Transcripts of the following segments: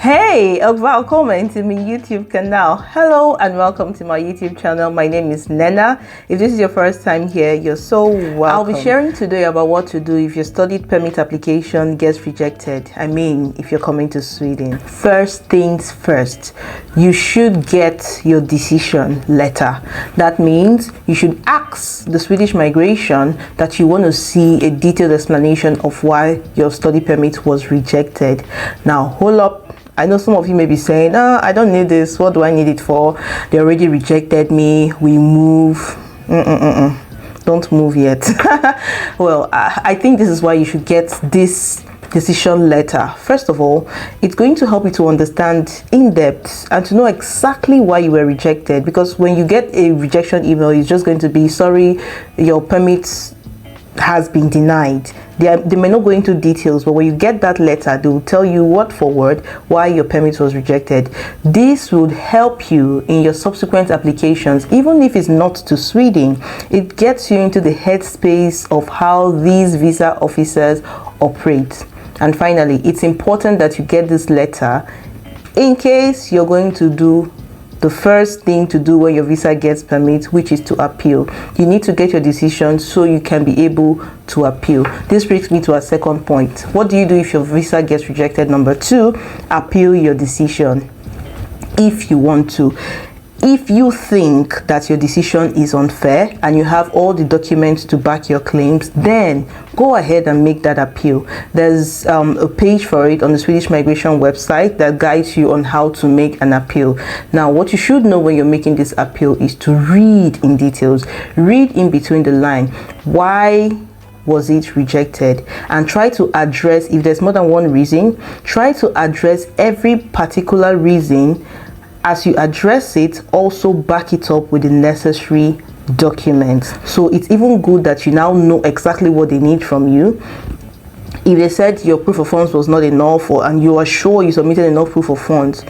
Hey, welcome to my YouTube channel. Hello and welcome to my YouTube channel. My name is Nena. If this is your first time here, you're so welcome. I'll be sharing today about what to do if your study permit application gets rejected. I mean, if you're coming to Sweden. First things first, you should get your decision letter. That means you should ask the Swedish migration that you want to see a detailed explanation of why your study permit was rejected. Now, hold up. I know some of you may be saying, I don't need this. What do I need it for? They already rejected me. We move. Don't move yet. Well, I think this is why you should get this decision letter. First of all, it's going to help you to understand in depth and to know exactly why you were rejected. Because when you get a rejection email, it's just going to be, sorry, your permit has been denied. They may not go into details, but when you get that letter, they will tell you word for word why your permit was rejected. This would help you in your subsequent applications, even if it's not to Sweden. It gets you into the headspace of how these visa officers operate. And finally, it's important that you get this letter in case you're going to do the first thing to do when your visa gets permit, which is to appeal. You need to get your decision so you can be able to appeal. This brings me to our second point. What do you do if your visa gets rejected? Number 2, appeal your decision if you want to. If you think that your decision is unfair and you have all the documents to back your claims, then go ahead and make that appeal. There's a page for it on the Swedish migration website that guides you on how to make an appeal. Now, what you should know when you're making this appeal is to read in details. Read in between the line. Why was it rejected? And try to address, if there's more than one reason, try to address every particular reason. As you address it, also back it up with the necessary documents. So it's even good that you now know exactly what they need from you. If they said your proof of funds was not enough, and you are sure you submitted enough proof of funds,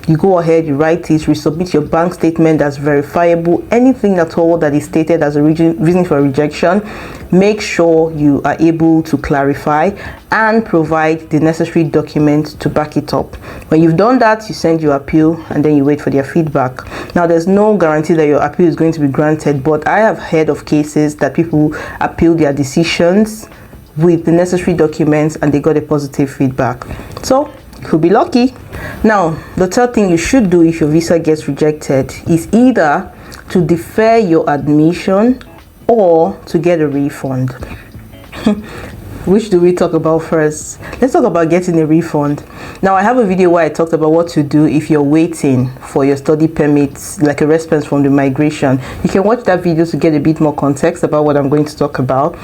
you go ahead, you write it, resubmit your bank statement that's verifiable. Anything at all that is stated as a reason for rejection, make sure you are able to clarify and provide the necessary documents to back it up. When you've done that, you send your appeal and then you wait for their feedback. Now, there's no guarantee that your appeal is going to be granted, but I have heard of cases that people appeal their decisions with the necessary documents and they got a positive feedback. So could be lucky. Now, the third thing you should do if your visa gets rejected is either to defer your admission or to get a refund. Which do we talk about first? Let's talk about getting a refund. Now, I have a video where I talked about what to do if you're waiting for your study permits, like a response from the migration. You can watch that video to get a bit more context about what I'm going to talk about.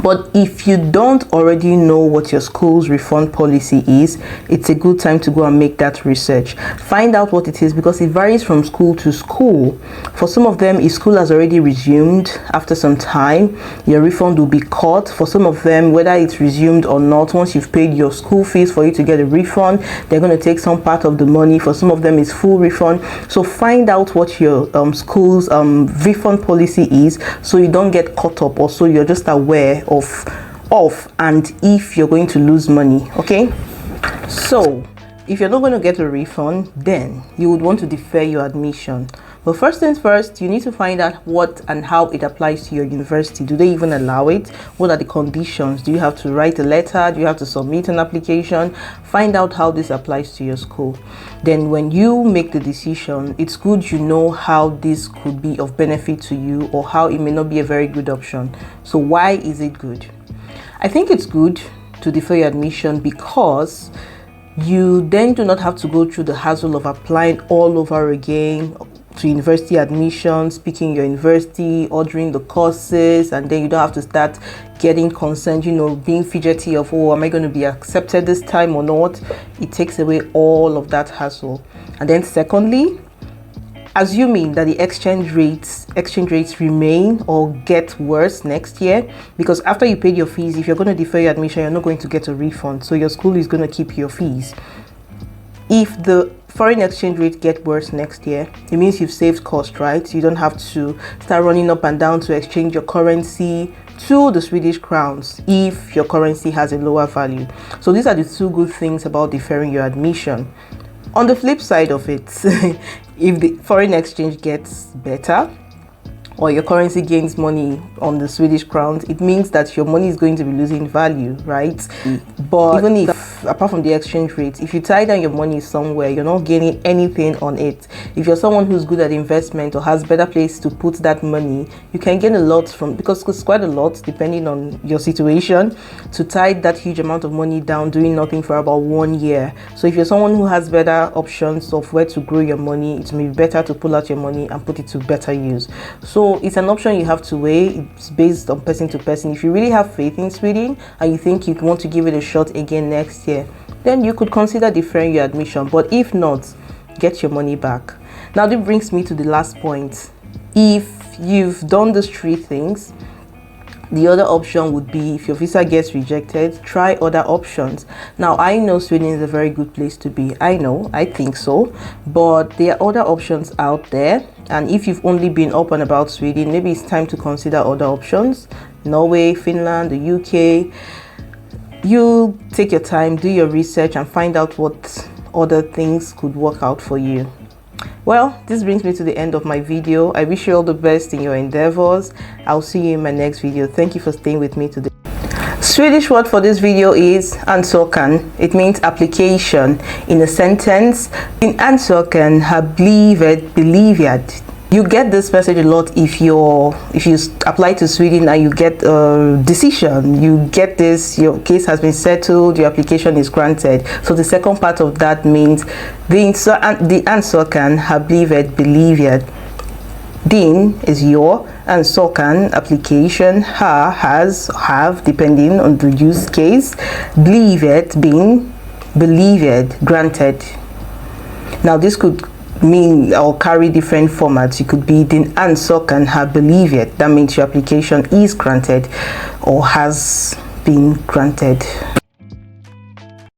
But if you don't already know what your school's refund policy is, it's a good time to go and make that research. Find out what it is, because it varies from school to school. For some of them, if school has already resumed after some time, your refund will be cut. For some of them, whether it's resumed or not, once you've paid your school fees for you to get a refund, they're going to take some part of the money. For some of them, it's full refund. So find out what your school's refund policy is, so you don't get caught up, or so you're just aware of and if you're going to lose money. Okay, so if you're not going to get a refund, then you would want to defer your admission. But first things first, you need to find out what and how it applies to your university. Do they even allow it? What are the conditions? Do you have to write a letter? Do you have to submit an application? Find out how this applies to your school. Then when you make the decision, it's good you know how this could be of benefit to you or how it may not be a very good option. So why is it good? I think it's good to defer your admission because you then do not have to go through the hassle of applying all over again to university admissions, picking your university, ordering the courses, and then you don't have to start getting concerned, being fidgety of, am I going to be accepted this time or not? It takes away all of that hassle. And then secondly, assuming that the exchange rates remain or get worse next year, because after you paid your fees, if you're going to defer your admission, you're not going to get a refund, so your school is going to keep your fees. If the foreign exchange rate get worse next year, it means you've saved cost, right? You don't have to start running up and down to exchange your currency to the Swedish crowns if your currency has a lower value. So these are the two good things about deferring your admission. On the flip side of it, if the foreign exchange gets better or your currency gains money on the Swedish crowns, it means that your money is going to be losing value, right? But even if, apart from the exchange rate, if you tie down your money somewhere, you're not gaining anything on it. If you're someone who's good at investment or has better place to put that money, you can gain a lot from, because it's quite a lot depending on your situation, to tie that huge amount of money down doing nothing for about 1 year. So if you're someone who has better options of where to grow your money, it may be better to pull out your money and put it to better use. So it's an option you have to weigh. It's based on person to person. If you really have faith in Sweden and you think you want to give it a shot again next year, then you could consider deferring your admission. But if not, get your money back. Now this brings me to the last point. If you've done these 3 things, the other option would be, if your visa gets rejected, try other options. Now, I know Sweden is a very good place to be. I think so. But there are other options out there. And if you've only been up and about Sweden, maybe it's time to consider other options. Norway, Finland, the UK. You take your time, do your research, and find out what other things could work out for you. Well, this brings me to the end of my video. I wish you all the best in your endeavors. I'll see you in my next video. Thank you for staying with me today. Swedish word for this video is ansökan. It means application. In a sentence, in ansökan har blivit beviljad. You get this message a lot if you apply to Sweden and you get a decision. You get this, your case has been settled, your application is granted. So the second part of that means the ansökan har blivit beviljad. Din is your, ansökan application, has, have, depending on the use case, blivit being, beviljad, granted. Now this could mean or carry different formats. It could be din ansökan har beviljad. That means your application is granted or has been granted.